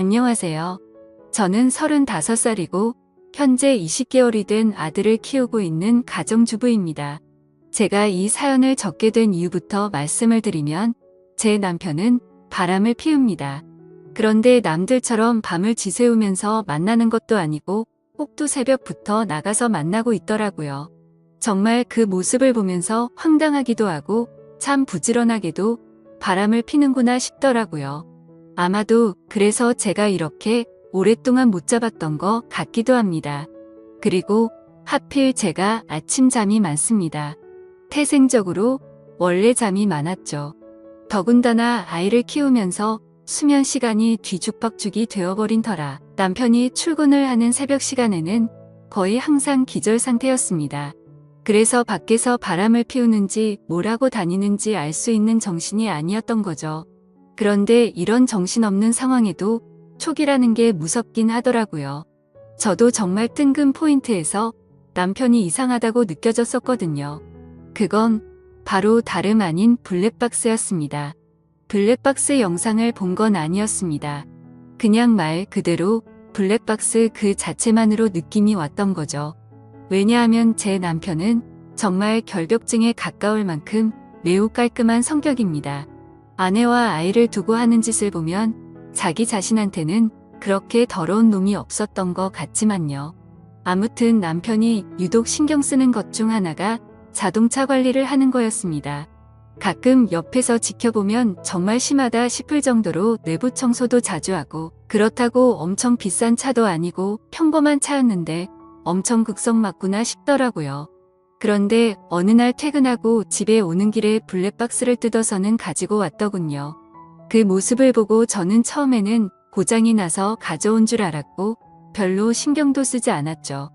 안녕하세요. 저는 35살이고 현재 20개월이 된 아들을 키우고 있는 가정주부입니다. 제가 이 사연을 적게 된 이유부터 말씀을 드리면 제 남편은 바람을 피웁니다. 그런데 남들처럼 밤을 지새우면서 만나는 것도 아니고 꼭두 새벽부터 나가서 만나고 있더라고요. 정말 그 모습을 보면서 황당하기도 하고 참 부지런하게도 바람을 피는구나 싶더라고요. 아마도 그래서 제가 이렇게 오랫동안 못 잡았던 것 같기도 합니다. 그리고 하필 제가 아침 잠이 많습니다. 태생적으로 원래 잠이 많았죠. 더군다나 아이를 키우면서 수면 시간이 뒤죽박죽이 되어버린 터라 남편이 출근을 하는 새벽 시간에는 거의 항상 기절 상태였습니다. 그래서 밖에서 바람을 피우는지 뭘 하고 다니는지 알 수 있는 정신이 아니었던 거죠. 그런데 이런 정신없는 상황에도 촉이라는 게 무섭긴 하더라고요. 저도 정말 뜬금 포인트에서 남편이 이상하다고 느껴졌었거든요. 그건 바로 다름 아닌 블랙박스였습니다. 블랙박스 영상을 본 건 아니었습니다. 그냥 말 그대로 블랙박스 그 자체만으로 느낌이 왔던 거죠. 왜냐하면 제 남편은 정말 결벽증에 가까울 만큼 매우 깔끔한 성격입니다. 아내와 아이를 두고 하는 짓을 보면 자기 자신한테는 그렇게 더러운 놈이 없었던 것 같지만요. 아무튼 남편이 유독 신경 쓰는 것 중 하나가 자동차 관리를 하는 거였습니다. 가끔 옆에서 지켜보면 정말 심하다 싶을 정도로 내부 청소도 자주 하고 그렇다고 엄청 비싼 차도 아니고 평범한 차였는데 엄청 극성 맞구나 싶더라고요. 그런데 어느 날 퇴근하고 집에 오는 길에 블랙박스를 뜯어서는 가지고 왔더군요. 그 모습을 보고 저는 처음에는 고장이 나서 가져온 줄 알았고 별로 신경도 쓰지 않았죠.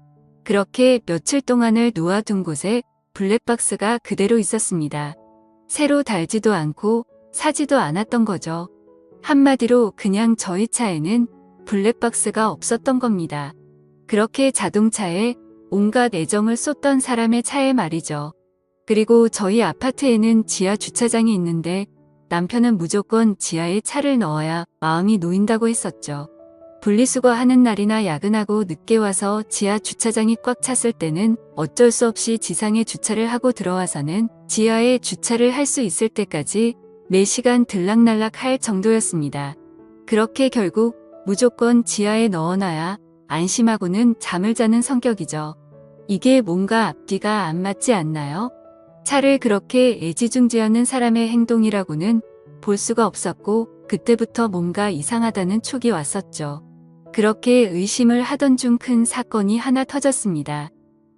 그렇게 며칠 동안을 놓아둔 곳에 블랙박스가 그대로 있었습니다. 새로 달지도 않고 사지도 않았던 거죠. 한마디로 그냥 저희 차에는 블랙박스가 없었던 겁니다. 그렇게 자동차에 온갖 애정을 쏟던 사람의 차에 말이죠. 그리고 저희 아파트에는 지하 주차장이 있는데 남편은 무조건 지하에 차를 넣어야 마음이 놓인다고 했었죠. 분리수거하는 날이나 야근하고 늦게 와서 지하 주차장이 꽉 찼을 때는 어쩔 수 없이 지상에 주차를 하고 들어와서는 지하에 주차를 할 수 있을 때까지 매시간 들락날락 할 정도였습니다. 그렇게 결국 무조건 지하에 넣어놔야 안심하고는 잠을 자는 성격이죠. 이게 뭔가 앞뒤가 안 맞지 않나요? 차를 그렇게 애지중지하는 사람의 행동이라고는 볼 수가 없었고 그때부터 뭔가 이상하다는 촉이 왔었죠. 그렇게 의심을 하던 중 큰 사건이 하나 터졌습니다.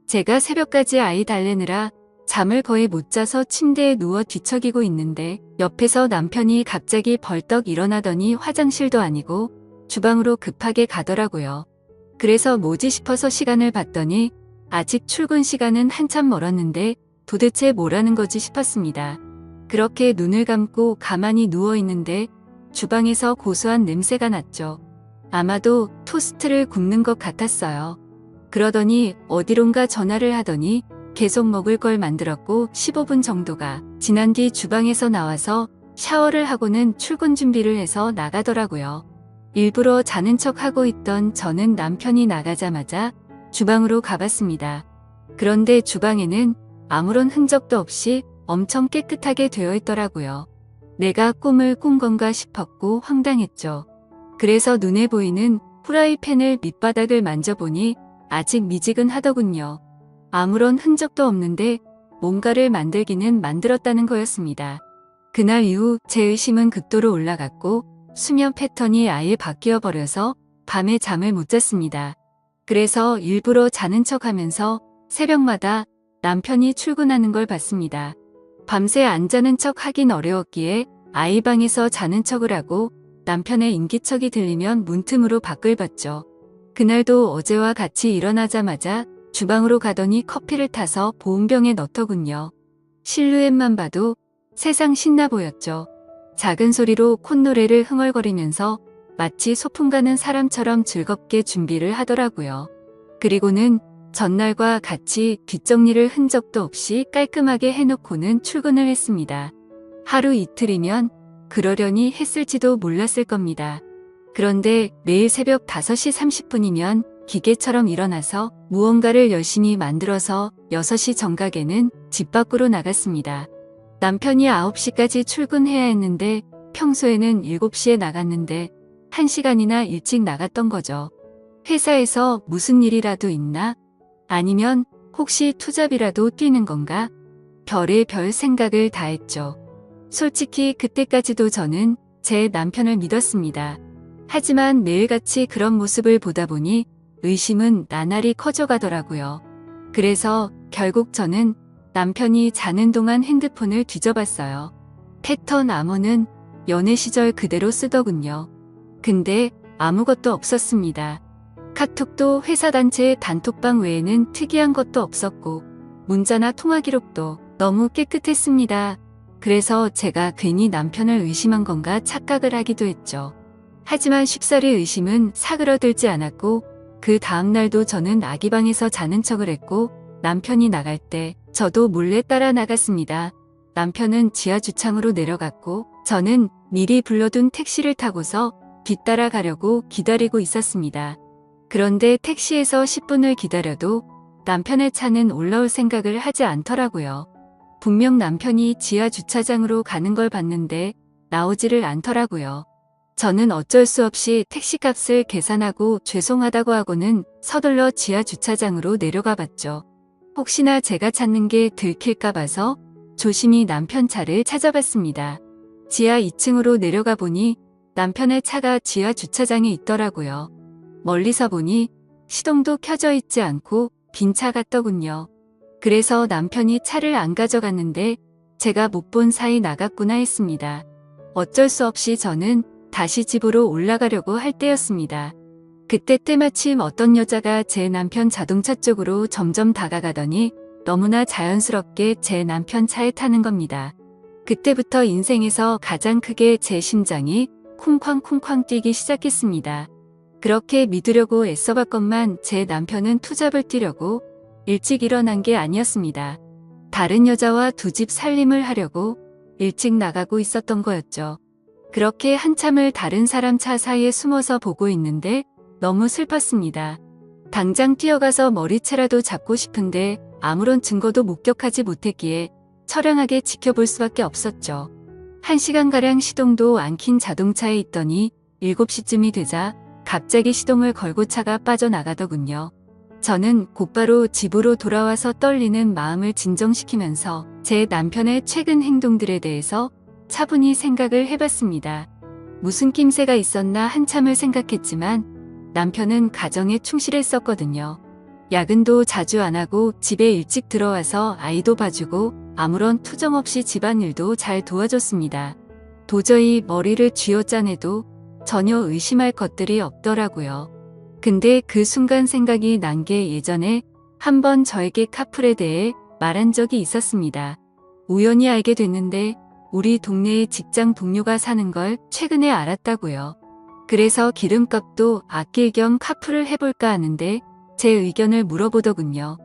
제가 새벽까지 아이 달래느라 잠을 거의 못 자서 침대에 누워 뒤척이고 있는데 옆에서 남편이 갑자기 벌떡 일어나더니 화장실도 아니고 주방으로 급하게 가더라고요. 그래서 뭐지 싶어서 시간을 봤더니 아직 출근 시간은 한참 멀었는데 도대체 뭐라는 거지 싶었습니다. 그렇게 눈을 감고 가만히 누워 있는데 주방에서 고소한 냄새가 났죠. 아마도 토스트를 굽는 것 같았어요. 그러더니 어디론가 전화를 하더니 계속 먹을 걸 만들었고 15분 정도가 지난 뒤 주방에서 나와서 샤워를 하고는 출근 준비를 해서 나가더라고요. 일부러 자는 척 하고 있던 저는 남편이 나가자마자 주방으로 가봤습니다. 그런데 주방에는 아무런 흔적도 없이 엄청 깨끗하게 되어 있더라고요. 내가 꿈을 꾼 건가 싶었고 황당했죠. 그래서 눈에 보이는 프라이팬을 밑바닥을 만져보니 아직 미지근하더군요. 아무런 흔적도 없는데 뭔가를 만들기는 만들었다는 거였습니다. 그날 이후 제 의심은 극도로 올라갔고 수면 패턴이 아예 바뀌어 버려서 밤에 잠을 못 잤습니다. 그래서 일부러 자는 척하면서 새벽마다 남편이 출근하는 걸 봤습니다. 밤새 안 자는 척 하긴 어려웠기에 아이 방에서 자는 척을 하고 남편의 인기척이 들리면 문틈으로 밖을 봤죠. 그날도 어제와 같이 일어나자마자 주방으로 가더니 커피를 타서 보온병에 넣더군요. 실루엣만 봐도 세상 신나 보였죠. 작은 소리로 콧노래를 흥얼거리면서 마치 소풍 가는 사람처럼 즐겁게 준비를 하더라고요. 그리고는 전날과 같이 뒷정리를 흔적도 없이 깔끔하게 해놓고는 출근을 했습니다. 하루 이틀이면 그러려니 했을지도 몰랐을 겁니다. 그런데 매일 새벽 5시 30분이면 기계처럼 일어나서 무언가를 열심히 만들어서 6시 정각에는 집 밖으로 나갔습니다. 남편이 9시까지 출근해야 했는데 평소에는 7시에 나갔는데 1시간이나 일찍 나갔던 거죠. 회사에서 무슨 일이라도 있나? 아니면 혹시 투잡이라도 뛰는 건가? 별의별 생각을 다 했죠. 솔직히 그때까지도 저는 제 남편을 믿었습니다. 하지만 매일같이 그런 모습을 보다 보니 의심은 나날이 커져가더라고요. 그래서 결국 저는 남편이 자는 동안 핸드폰을 뒤져봤어요. 패턴 암호는 연애 시절 그대로 쓰더군요. 근데 아무것도 없었습니다. 카톡도 회사 단체 단톡방 외에는 특이한 것도 없었고 문자나 통화 기록도 너무 깨끗했습니다. 그래서 제가 괜히 남편을 의심한 건가 착각을 하기도 했죠. 하지만 쉽사리 의심은 사그러들지 않았고 그 다음날도 저는 아기 방에서 자는 척을 했고 남편이 나갈 때 저도 몰래 따라 나갔습니다. 남편은 지하 주차장으로 내려갔고 저는 미리 불러둔 택시를 타고서 뒤따라 가려고 기다리고 있었습니다. 그런데 택시에서 10분을 기다려도 남편의 차는 올라올 생각을 하지 않더라고요. 분명 남편이 지하 주차장으로 가는 걸 봤는데 나오지를 않더라고요. 저는 어쩔 수 없이 택시값을 계산하고 죄송하다고 하고는 서둘러 지하 주차장으로 내려가 봤죠. 혹시나 제가 찾는 게 들킬까 봐서 조심히 남편 차를 찾아봤습니다. 지하 2층으로 내려가 보니 남편의 차가 지하 주차장에 있더라고요. 멀리서 보니 시동도 켜져 있지 않고 빈 차 같더군요. 그래서 남편이 차를 안 가져갔는데 제가 못 본 사이 나갔구나 했습니다. 어쩔 수 없이 저는 다시 집으로 올라가려고 할 때였습니다. 그때 때마침 어떤 여자가 제 남편 자동차 쪽으로 점점 다가가더니 너무나 자연스럽게 제 남편 차에 타는 겁니다. 그때부터 인생에서 가장 크게 제 심장이 쿵쾅쿵쾅 뛰기 시작했습니다. 그렇게 믿으려고 애써봤건만 제 남편은 투잡을 뛰려고 일찍 일어난 게 아니었습니다. 다른 여자와 두 집 살림을 하려고 일찍 나가고 있었던 거였죠. 그렇게 한참을 다른 사람 차 사이에 숨어서 보고 있는데 너무 슬펐습니다. 당장 뛰어가서 머리채라도 잡고 싶은데 아무런 증거도 목격하지 못했기에 처량하게 지켜볼 수밖에 없었죠. 1시간가량 시동도 안 킨 자동차에 있더니 7시쯤이 되자 갑자기 시동을 걸고 차가 빠져나가더군요. 저는 곧바로 집으로 돌아와서 떨리는 마음을 진정시키면서 제 남편의 최근 행동들에 대해서 차분히 생각을 해봤습니다. 무슨 낌새가 있었나 한참을 생각했지만 남편은 가정에 충실했었거든요. 야근도 자주 안 하고 집에 일찍 들어와서 아이도 봐주고 아무런 투정 없이 집안일도 잘 도와줬습니다. 도저히 머리를 쥐어짜내도 전혀 의심할 것들이 없더라고요. 근데 그 순간 생각이 난 게 예전에 한번 저에게 카풀에 대해 말한 적이 있었습니다. 우연히 알게 됐는데 우리 동네에 직장 동료가 사는 걸 최근에 알았다고요. 그래서 기름값도 아낄 겸 카풀을 해볼까 하는데 제 의견을 물어보더군요.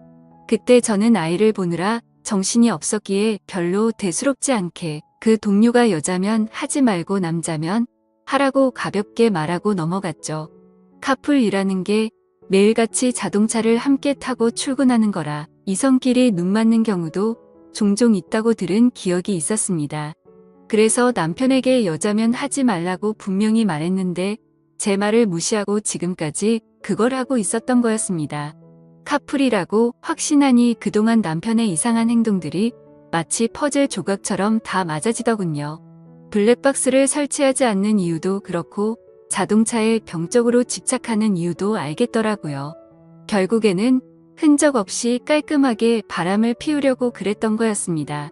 그때 저는 아이를 보느라 정신이 없었기에 별로 대수롭지 않게 그 동료가 여자면 하지 말고 남자면 하라고 가볍게 말하고 넘어갔죠. 카풀이라는 게 매일같이 자동차를 함께 타고 출근하는 거라 이성끼리 눈 맞는 경우도 종종 있다고 들은 기억이 있었습니다. 그래서 남편에게 여자면 하지 말라고 분명히 말했는데 제 말을 무시하고 지금까지 그걸 하고 있었던 거였습니다. 카풀이라고 확신하니 그동안 남편의 이상한 행동들이 마치 퍼즐 조각처럼 다 맞아지더군요. 블랙박스를 설치하지 않는 이유도 그렇고 자동차에 병적으로 집착하는 이유도 알겠더라고요. 결국에는 흔적 없이 깔끔하게 바람을 피우려고 그랬던 거였습니다.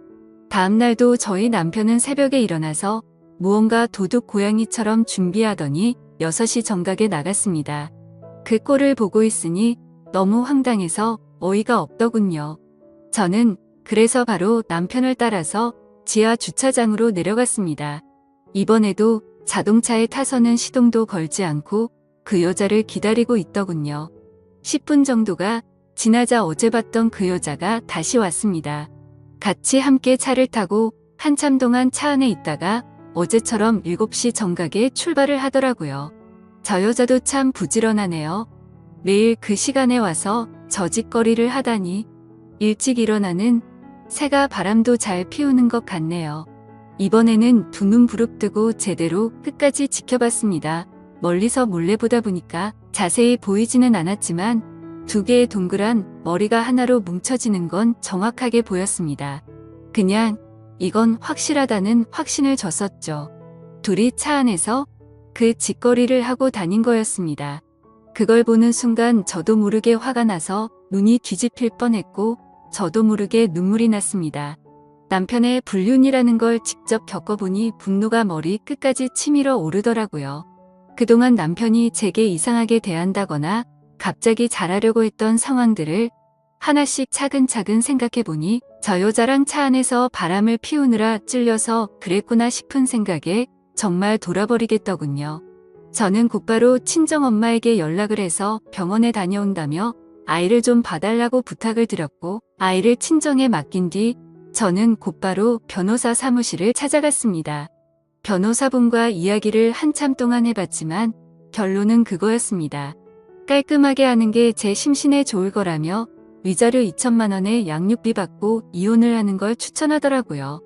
다음날도 저희 남편은 새벽에 일어나서 무언가 도둑 고양이처럼 준비하더니 6시 정각에 나갔습니다. 그 꼴을 보고 있으니 너무 황당해서 어이가 없더군요. 저는 그래서 바로 남편을 따라서 지하 주차장으로 내려갔습니다. 이번에도 자동차에 타서는 시동도 걸지 않고 그 여자를 기다리고 있더군요. 10분 정도가 지나자 어제 봤던 그 여자가 다시 왔습니다. 같이 함께 차를 타고 한참 동안 차 안에 있다가 어제처럼 7시 정각에 출발을 하더라고요. 저 여자도 참 부지런하네요. 매일 그 시간에 와서 저짓거리를 하다니. 일찍 일어나는 새가 바람도 잘 피우는 것 같네요. 이번에는 두 눈 부릅뜨고 제대로 끝까지 지켜봤습니다. 멀리서 몰래 보다 보니까 자세히 보이지는 않았지만 두 개의 동그란 머리가 하나로 뭉쳐지는 건 정확하게 보였습니다. 그냥 이건 확실하다는 확신을 줬었죠. 둘이 차 안에서 그 짓거리를 하고 다닌 거였습니다. 그걸 보는 순간 저도 모르게 화가 나서 눈이 뒤집힐 뻔했고 저도 모르게 눈물이 났습니다. 남편의 불륜이라는 걸 직접 겪어보니 분노가 머리 끝까지 치밀어 오르더라고요. 그동안 남편이 제게 이상하게 대한다거나 갑자기 잘하려고 했던 상황들을 하나씩 차근차근 생각해보니 저 여자랑 차 안에서 바람을 피우느라 찔려서 그랬구나 싶은 생각에 정말 돌아버리겠더군요. 저는 곧바로 친정엄마에게 연락을 해서 병원에 다녀온다며 아이를 좀 봐달라고 부탁을 드렸고 아이를 친정에 맡긴 뒤 저는 곧바로 변호사 사무실을 찾아갔습니다. 변호사분과 이야기를 한참 동안 해봤지만 결론은 그거였습니다. 깔끔하게 하는 게 제 심신에 좋을 거라며 위자료 2천만 원의 양육비 받고 이혼을 하는 걸 추천하더라고요.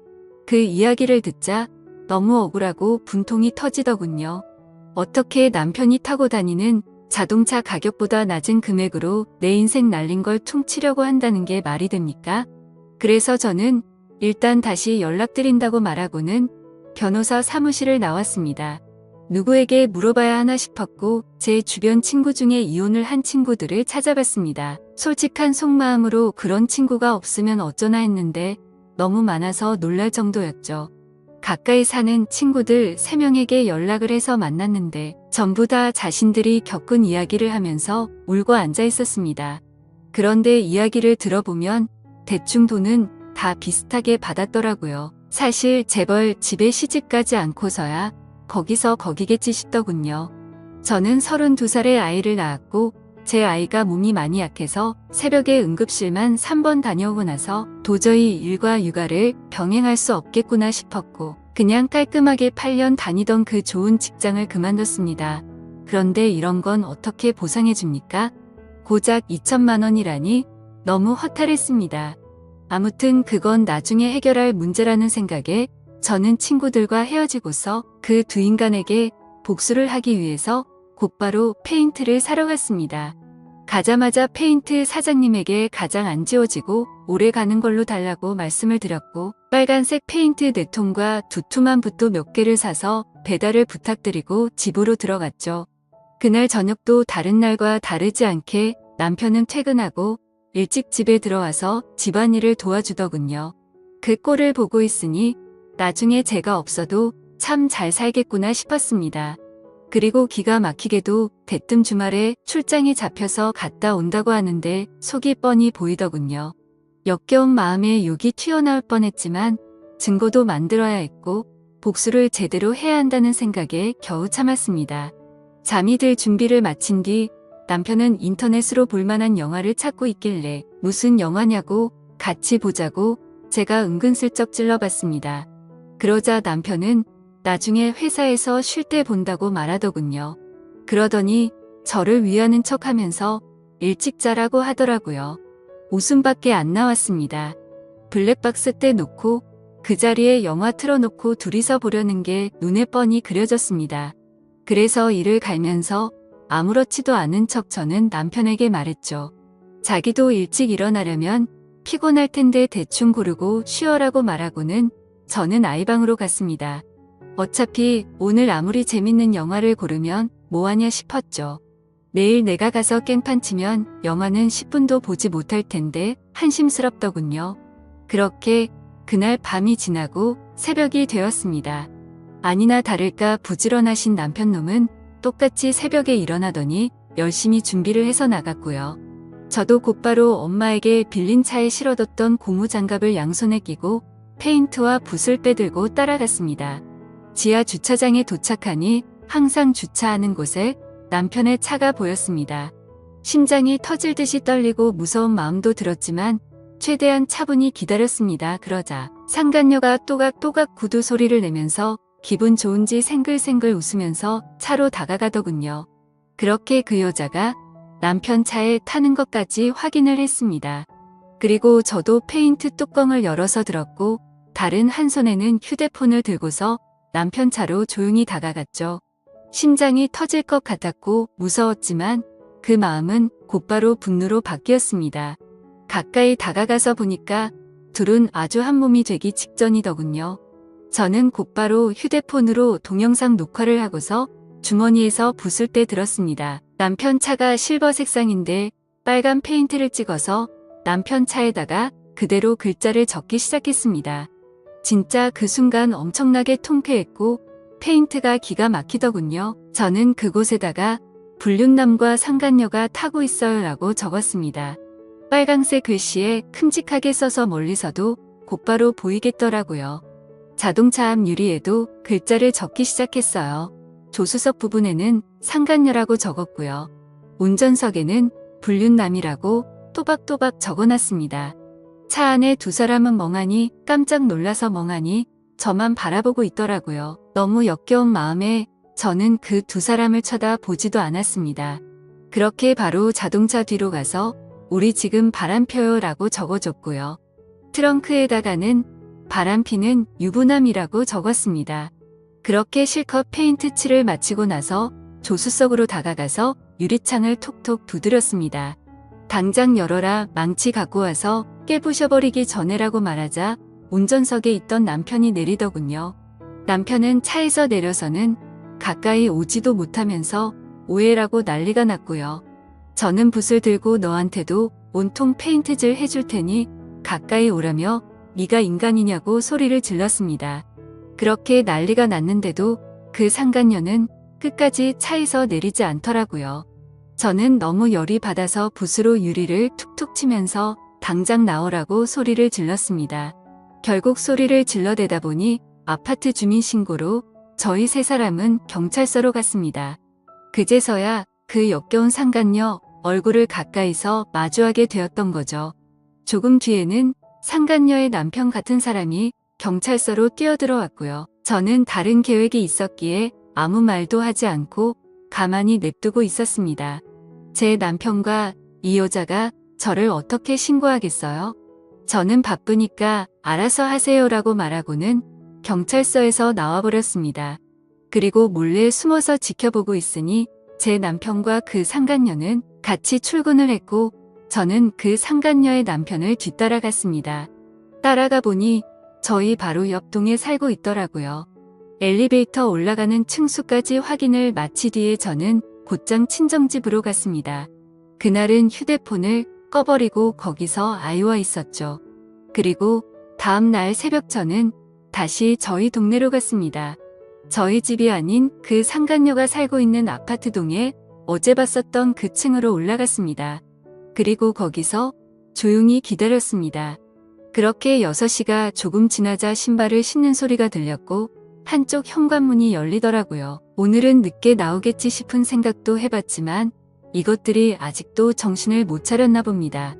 그 이야기를 듣자 너무 억울하고 분통이 터지더군요. 어떻게 남편이 타고 다니는 자동차 가격보다 낮은 금액으로 내 인생 날린 걸 퉁치려고 한다는 게 말이 됩니까? 그래서 저는 일단 다시 연락드린다고 말하고는 변호사 사무실을 나왔습니다. 누구에게 물어봐야 하나 싶었고 제 주변 친구 중에 이혼을 한 친구들을 찾아봤습니다. 솔직한 속마음으로 그런 친구가 없으면 어쩌나 했는데 너무 많아서 놀랄 정도였죠. 가까이 사는 친구들 3명에게 연락을 해서 만났는데 전부 다 자신들이 겪은 이야기를 하면서 울고 앉아 있었습니다. 그런데 이야기를 들어보면 대충 돈은 다 비슷하게 받았더라고요. 사실 재벌 집에 시집가지 않고서야 거기서 거기겠지 싶더군요. 저는 32살에 아이를 낳았고 제 아이가 몸이 많이 약해서 새벽에 응급실만 3번 다녀오고 나서 도저히 일과 육아를 병행할 수 없겠구나 싶었고 그냥 깔끔하게 8년 다니던 그 좋은 직장을 그만뒀습니다. 그런데 이런 건 어떻게 보상해 줍니까? 고작 2천만 원이라니 너무 허탈했습니다. 아무튼 그건 나중에 해결할 문제라는 생각에 저는 친구들과 헤어지고서 그 두 인간에게 복수를 하기 위해서 곧바로 페인트를 사러 갔습니다. 가자마자 페인트 사장님에게 가장 안 지워지고 오래 가는 걸로 달라고 말씀을 드렸고 빨간색 페인트 4통과 두툼한 붓도 몇 개를 사서 배달을 부탁드리고 집으로 들어갔죠. 그날 저녁도 다른 날과 다르지 않게 남편은 퇴근하고 일찍 집에 들어와서 집안일을 도와주더군요. 그 꼴을 보고 있으니 나중에 제가 없어도 참 잘 살겠구나 싶었습니다. 그리고 기가 막히게도 대뜸 주말에 출장이 잡혀서 갔다 온다고 하는데 속이 뻔히 보이더군요. 역겨운 마음에 욕이 튀어나올 뻔했지만 증거도 만들어야 했고 복수를 제대로 해야 한다는 생각에 겨우 참았습니다. 잠이 들 준비를 마친 뒤 남편은 인터넷으로 볼만한 영화를 찾고 있길래 무슨 영화냐고 같이 보자고 제가 은근슬쩍 찔러봤습니다. 그러자 남편은 나중에 회사에서 쉴 때 본다고 말하더군요. 그러더니 저를 위하는 척하면서 일찍 자라고 하더라고요. 웃음밖에 안 나왔습니다. 블랙박스 때 놓고 그 자리에 영화 틀어놓고 둘이서 보려는 게 눈에 뻔히 그려졌습니다. 그래서 이를 갈면서 아무렇지도 않은 척 저는 남편에게 말했죠. 자기도 일찍 일어나려면 피곤할 텐데 대충 고르고 쉬어라고 말하고는 저는 아이방으로 갔습니다. 어차피 오늘 아무리 재밌는 영화를 고르면 뭐하냐 싶었죠. 내일 내가 가서 깽판 치면 영화는 10분도 보지 못할 텐데 한심스럽더군요. 그렇게 그날 밤이 지나고 새벽이 되었습니다. 아니나 다를까 부지런하신 남편놈은 똑같이 새벽에 일어나더니 열심히 준비를 해서 나갔고요. 저도 곧바로 엄마에게 빌린 차에 실어뒀던 고무장갑을 양손에 끼고 페인트와 붓을 빼들고 따라갔습니다. 지하 주차장에 도착하니 항상 주차하는 곳에 남편의 차가 보였습니다. 심장이 터질 듯이 떨리고 무서운 마음도 들었지만 최대한 차분히 기다렸습니다. 그러자 상간녀가 또각또각 구두 소리를 내면서 기분 좋은지 생글생글 웃으면서 차로 다가가더군요. 그렇게 그 여자가 남편 차에 타는 것까지 확인을 했습니다. 그리고 저도 페인트 뚜껑을 열어서 들었고 다른 한 손에는 휴대폰을 들고서 남편 차로 조용히 다가갔죠. 심장이 터질 것 같았고 무서웠지만 그 마음은 곧바로 분노로 바뀌었습니다. 가까이 다가가서 보니까 둘은 아주 한 몸이 되기 직전이더군요. 저는 곧바로 휴대폰으로 동영상 녹화를 하고서 주머니에서 붓을 들었습니다. 남편 차가 실버 색상인데 빨간 페인트를 찍어서 남편 차에다가 그대로 글자를 적기 시작했습니다. 진짜 그 순간 엄청나게 통쾌했고 페인트가 기가 막히더군요. 저는 그곳에다가 불륜남과 상간녀가 타고 있어요 라고 적었습니다. 빨강색 글씨에 큼직하게 써서 멀리서도 곧바로 보이겠더라고요. 자동차 앞 유리에도 글자를 적기 시작했어요. 조수석 부분에는 상간녀라고 적었고요. 운전석에는 불륜남이라고 또박또박 적어놨습니다. 차 안에 두 사람은 멍하니 깜짝 놀라서 멍하니 저만 바라보고 있더라고요. 너무 역겨운 마음에 저는 그 두 사람을 쳐다보지도 않았습니다. 그렇게 바로 자동차 뒤로 가서 우리 지금 바람 펴요 라고 적어줬고요. 트렁크에다가는 바람피는 유부남이라고 적었습니다. 그렇게 실컷 페인트 칠을 마치고 나서 조수석으로 다가가서 유리창을 톡톡 두드렸습니다. 당장 열어라, 망치 갖고 와서 깨부셔버리기 전에라고 말하자 운전석에 있던 남편이 내리더군요. 남편은 차에서 내려서는 가까이 오지도 못하면서 오해라고 난리가 났고요. 저는 붓을 들고 너한테도 온통 페인트질 해줄 테니 가까이 오라며 네가 인간이냐고 소리를 질렀습니다. 그렇게 난리가 났는데도 그 상간녀는 끝까지 차에서 내리지 않더라고요. 저는 너무 열이 받아서 붓으로 유리를 툭툭 치면서 당장 나오라고 소리를 질렀습니다. 결국 소리를 질러대다 보니 아파트 주민 신고로 저희 세 사람은 경찰서로 갔습니다. 그제서야 그 역겨운 상간녀 얼굴을 가까이서 마주하게 되었던 거죠. 조금 뒤에는 상간녀의 남편 같은 사람이 경찰서로 뛰어들어왔고요. 저는 다른 계획이 있었기에 아무 말도 하지 않고 가만히 냅두고 있었습니다. 제 남편과 이 여자가 저를 어떻게 신고하겠어요? 저는 바쁘니까 알아서 하세요라고 말하고는 경찰서에서 나와버렸습니다. 그리고 몰래 숨어서 지켜보고 있으니 제 남편과 그 상간녀는 같이 출근을 했고 저는 그 상간녀의 남편을 뒤따라갔습니다. 따라가 보니 저희 바로 옆 동에 살고 있더라고요. 엘리베이터 올라가는 층수까지 확인을 마치 뒤에 저는 곧장 친정집으로 갔습니다. 그날은 휴대폰을 꺼버리고 거기서 아이와 있었죠. 그리고 다음 날 새벽 저는 다시 저희 동네로 갔습니다. 저희 집이 아닌 그 상간녀가 살고 있는 아파트 동에 어제 봤었던 그 층으로 올라갔습니다. 그리고 거기서 조용히 기다렸습니다. 그렇게 6시가 조금 지나자 신발을 신는 소리가 들렸고 한쪽 현관문이 열리더라고요. 오늘은 늦게 나오겠지 싶은 생각도 해봤지만 이것들이 아직도 정신을 못 차렸나 봅니다.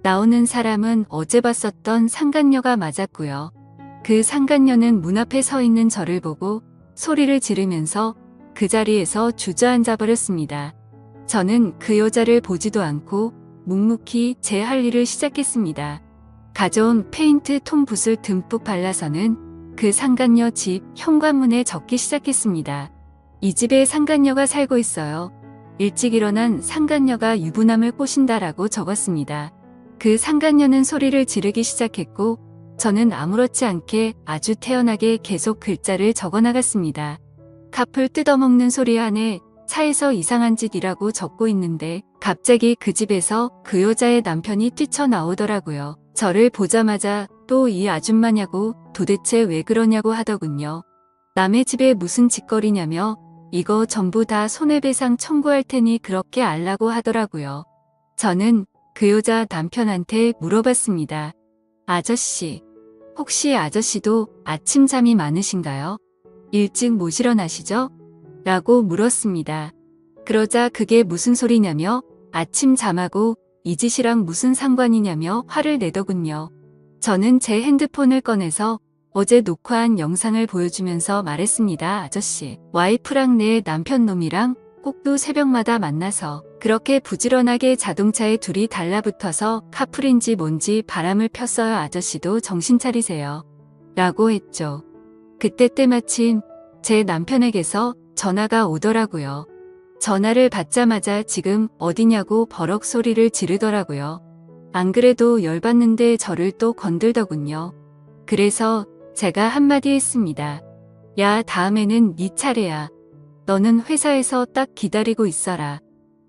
나오는 사람은 어제 봤었던 상간녀가 맞았고요. 그 상간녀는 문 앞에 서 있는 저를 보고 소리를 지르면서 그 자리에서 주저앉아 버렸습니다. 저는 그 여자를 보지도 않고 묵묵히 제 할 일을 시작했습니다. 가져온 페인트 톤붓을 듬뿍 발라서는 그 상간녀 집 현관문에 적기 시작했습니다. 이 집에 상간녀가 살고 있어요. 일찍 일어난 상간녀가 유부남을 꼬신다라고 적었습니다. 그 상간녀는 소리를 지르기 시작했고 저는 아무렇지 않게 아주 태연하게 계속 글자를 적어나갔습니다. 카풀 뜯어먹는 소리 안에 차에서 이상한 짓이라고 적고 있는데 갑자기 그 집에서 그 여자의 남편이 뛰쳐나오더라고요. 저를 보자마자 또 이 아줌마냐고 도대체 왜 그러냐고 하더군요. 남의 집에 무슨 짓거리냐며 이거 전부 다 손해배상 청구할 테니 그렇게 알라고 하더라고요. 저는 그 여자 남편한테 물어봤습니다. 아저씨, 혹시 아저씨도 아침 잠이 많으신가요? 일찍 못 일어나시죠? 라고 물었습니다. 그러자 그게 무슨 소리냐며 아침 잠하고 이 짓이랑 무슨 상관이냐며 화를 내더군요. 저는 제 핸드폰을 꺼내서 어제 녹화한 영상을 보여주면서 말했습니다. 아저씨, 와이프랑 내 남편 놈이랑 꼭두 새벽마다 만나서 그렇게 부지런하게 자동차에 둘이 달라붙어서 카풀인지 뭔지 바람을 폈어요. 아저씨도 정신 차리세요. 라고 했죠. 그때 때마침 제 남편에게서 전화가 오더라고요. 전화를 받자마자 지금 어디냐고 버럭 소리를 지르더라고요. 안 그래도 열받는데 저를 또 건들더군요. 그래서 제가 한마디 했습니다. 야, 다음에는 네 차례야. 너는 회사에서 딱 기다리고 있어라.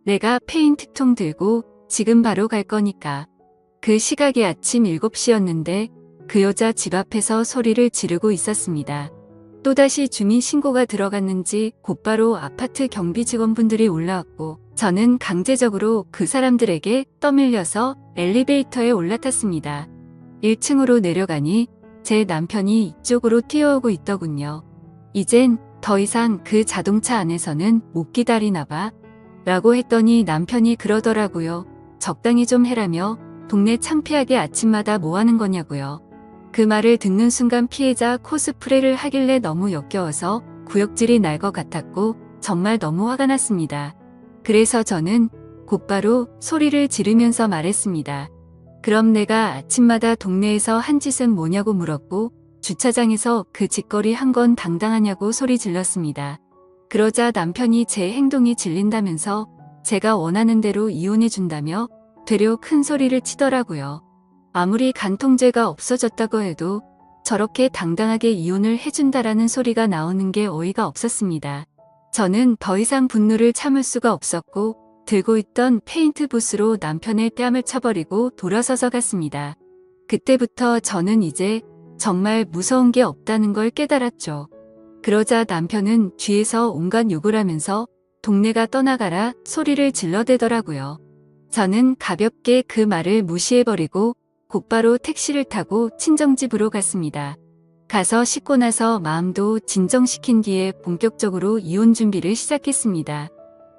내가 페인트통 들고 지금 바로 갈 거니까. 그 시각이 아침 7시였는데 그 여자 집 앞에서 소리를 지르고 있었습니다. 또다시 주민 신고가 들어갔는지 곧바로 아파트 경비 직원분들이 올라왔고 저는 강제적으로 그 사람들에게 떠밀려서 엘리베이터에 올라탔습니다. 1층으로 내려가니 제 남편이 이쪽으로 뛰어오고 있더군요. 이젠 더 이상 그 자동차 안에서는 못 기다리나 봐. 라고 했더니 남편이 그러더라고요. 적당히 좀 해라며 동네 창피하게 아침마다 뭐 하는 거냐고요. 그 말을 듣는 순간 피해자 코스프레를 하길래 너무 역겨워서 구역질이 날 것 같았고 정말 너무 화가 났습니다. 그래서 저는 곧바로 소리를 지르면서 말했습니다. 그럼 내가 아침마다 동네에서 한 짓은 뭐냐고 물었고 주차장에서 그 짓거리 한 건 당당하냐고 소리 질렀습니다. 그러자 남편이 제 행동이 질린다면서 제가 원하는 대로 이혼해준다며 되려 큰 소리를 치더라고요. 아무리 간통죄가 없어졌다고 해도 저렇게 당당하게 이혼을 해준다라는 소리가 나오는 게 어이가 없었습니다. 저는 더 이상 분노를 참을 수가 없었고 들고 있던 페인트 붓으로 남편의 뺨을 쳐버리고 돌아서서 갔습니다. 그때부터 저는 이제 정말 무서운 게 없다는 걸 깨달았죠. 그러자 남편은 뒤에서 온갖 욕을 하면서 동네가 떠나가라 소리를 질러대더라고요. 저는 가볍게 그 말을 무시해버리고 곧바로 택시를 타고 친정집으로 갔습니다. 가서 씻고 나서 마음도 진정시킨 뒤에 본격적으로 이혼 준비를 시작했습니다.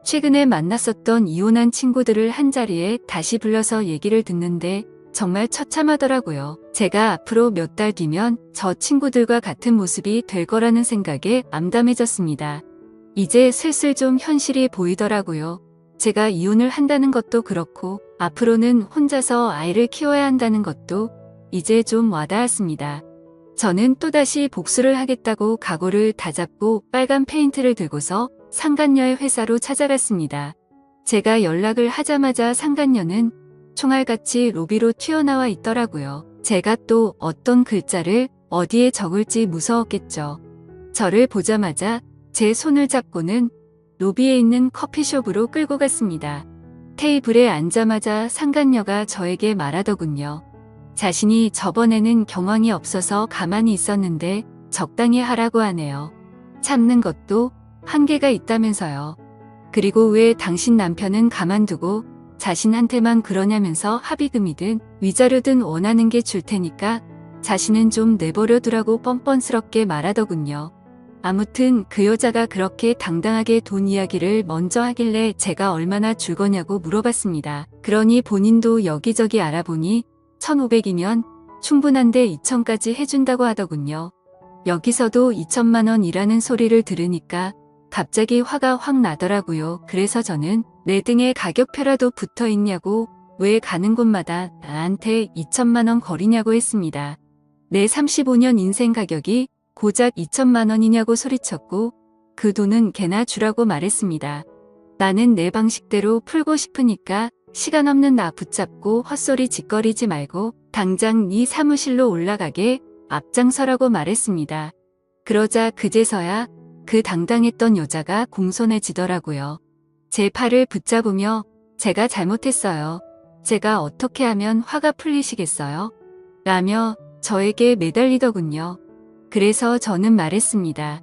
최근에 만났었던 이혼한 친구들을 한자리에 다시 불러서 얘기를 듣는데 정말 처참하더라고요. 제가 앞으로 몇 달 뒤면 저 친구들과 같은 모습이 될 거라는 생각에 암담해졌습니다. 이제 슬슬 좀 현실이 보이더라고요. 제가 이혼을 한다는 것도 그렇고 앞으로는 혼자서 아이를 키워야 한다는 것도 이제 좀 와닿았습니다. 저는 또다시 복수를 하겠다고 각오를 다잡고 빨간 페인트를 들고서 상간녀의 회사로 찾아갔습니다. 제가 연락을 하자마자 상간녀는 총알같이 로비로 튀어나와 있더라고요. 제가 또 어떤 글자를 어디에 적을지 무서웠겠죠. 저를 보자마자 제 손을 잡고는 로비에 있는 커피숍으로 끌고 갔습니다. 테이블에 앉자마자 상간녀가 저에게 말하더군요. 자신이 저번에는 경황이 없어서 가만히 있었는데 적당히 하라고 하네요. 참는 것도 한계가 있다면서요. 그리고 왜 당신 남편은 가만두고 자신한테만 그러냐면서 합의금이든 위자료든 원하는 게 줄 테니까 자신은 좀 내버려 두라고 뻔뻔스럽게 말하더군요. 아무튼 그 여자가 그렇게 당당하게 돈 이야기를 먼저 하길래 제가 얼마나 줄 거냐고 물어봤습니다. 그러니 본인도 여기저기 알아보니 1,500이면 충분한데 2,000까지 해준다고 하더군요. 여기서도 2천만 원이라는 소리를 들으니까 갑자기 화가 확 나더라고요. 그래서 저는 내 등에 가격표라도 붙어 있냐고 왜 가는 곳마다 나한테 2천만 원 거리냐고 했습니다. 내 35년 인생 가격이 고작 2천만 원이냐고 소리쳤고 그 돈은 걔나 주라고 말했습니다. 나는 내 방식대로 풀고 싶으니까 시간 없는 나 붙잡고 헛소리 짓거리지 말고 당장 네 사무실로 올라가게 앞장서라고 말했습니다. 그러자 그제서야 그 당당했던 여자가 공손해지더라고요. 제 팔을 붙잡으며 제가 잘못했어요. 제가 어떻게 하면 화가 풀리시겠어요? 라며 저에게 매달리더군요. 그래서 저는 말했습니다.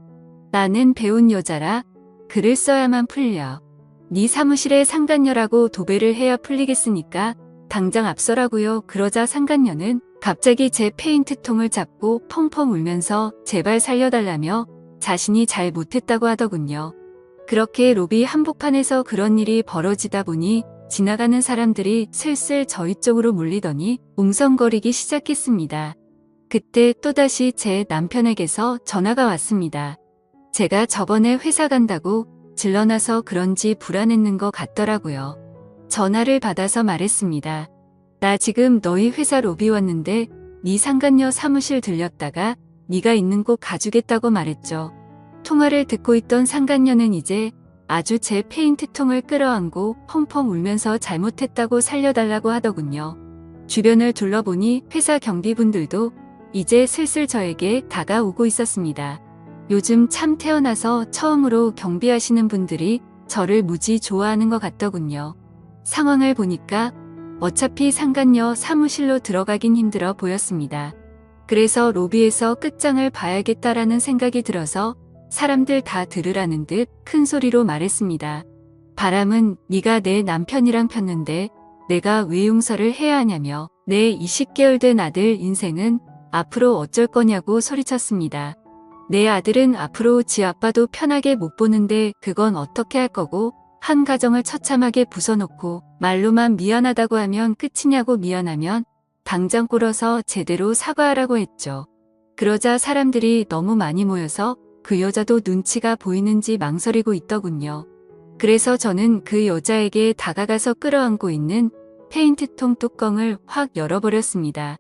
나는 배운 여자라 글을 써야만 풀려. 네 사무실에 상간녀라고 도배를 해야 풀리겠으니까 당장 앞서라고요. 그러자 상간녀는 갑자기 제 페인트통을 잡고 펑펑 울면서 제발 살려달라며 자신이 잘 못했다고 하더군요. 그렇게 로비 한복판에서 그런 일이 벌어지다 보니 지나가는 사람들이 슬슬 저희 쪽으로 몰리더니 웅성거리기 시작했습니다. 그때 또다시 제 남편에게서 전화가 왔습니다. 제가 저번에 회사 간다고 질러놔서 그런지 불안했는 것 같더라고요. 전화를 받아서 말했습니다. 나 지금 너희 회사 로비 왔는데 네 상간녀 사무실 들렸다가 네가 있는 곳 가주겠다고 말했죠. 통화를 듣고 있던 상간녀는 이제 아주 제 페인트통을 끌어안고 펑펑 울면서 잘못했다고 살려달라고 하더군요. 주변을 둘러보니 회사 경비분들도 이제 슬슬 저에게 다가오고 있었습니다. 요즘 참 태어나서 처음으로 경비하시는 분들이 저를 무지 좋아하는 것 같더군요. 상황을 보니까 어차피 상간녀 사무실로 들어가긴 힘들어 보였습니다. 그래서 로비에서 끝장을 봐야겠다라는 생각이 들어서 사람들 다 들으라는 듯 큰 소리로 말했습니다. 바람은 네가 내 남편이랑 폈는데 내가 왜 용서를 해야 하냐며 내 20개월 된 아들 인생은 앞으로 어쩔 거냐고 소리쳤습니다. 내 아들은 앞으로 지 아빠도 편하게 못 보는데 그건 어떻게 할 거고 한 가정을 처참하게 부숴놓고 말로만 미안하다고 하면 끝이냐고 미안하면 당장 꿇어서 제대로 사과하라고 했죠. 그러자 사람들이 너무 많이 모여서 그 여자도 눈치가 보이는지 망설이고 있더군요. 그래서 저는 그 여자에게 다가가서 끌어안고 있는 페인트통 뚜껑을 확 열어버렸습니다.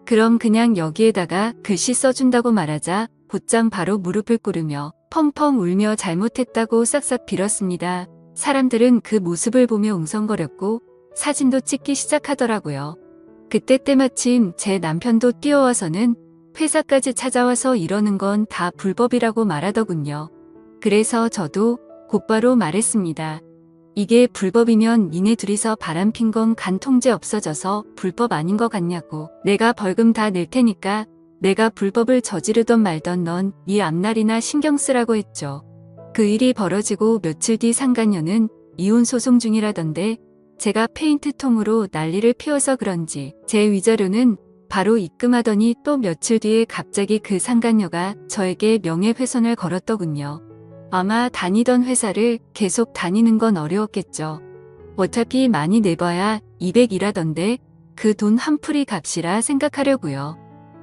그럼 그냥 여기에다가 글씨 써준다고 말하자 곧장 바로 무릎을 꿇으며 펑펑 울며 잘못했다고 싹싹 빌었습니다. 사람들은 그 모습을 보며 웅성거렸고 사진도 찍기 시작하더라고요. 그때 때마침 제 남편도 뛰어와서는 회사까지 찾아와서 이러는 건 다 불법이라고 말하더군요. 그래서 저도 곧바로 말했습니다. 이게 불법이면 니네 둘이서 바람핀 건 간통죄 없어져서 불법 아닌 것 같냐고. 내가 벌금 다 낼 테니까 내가 불법을 저지르던 말던 넌 네 앞날이나 신경 쓰라고 했죠. 그 일이 벌어지고 며칠 뒤 상간녀는 이혼 소송 중이라던데 제가 페인트통으로 난리를 피워서 그런지 제 위자료는 바로 입금하더니 또 며칠 뒤에 갑자기 그 상간녀가 저에게 명예훼손을 걸었더군요. 아마 다니던 회사를 계속 다니는 건 어려웠겠죠. 어차피 많이 내봐야 200이라던데 그 돈 한 푼이 값이라 생각하려고요.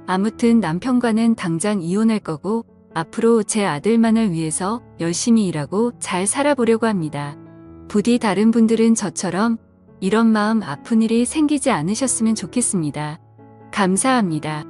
아무튼 남편과는 당장 이혼할 거고 앞으로 제 아들만을 위해서 열심히 일하고 잘 살아보려고 합니다. 부디 다른 분들은 저처럼 이런 마음 아픈 일이 생기지 않으셨으면 좋겠습니다. 감사합니다.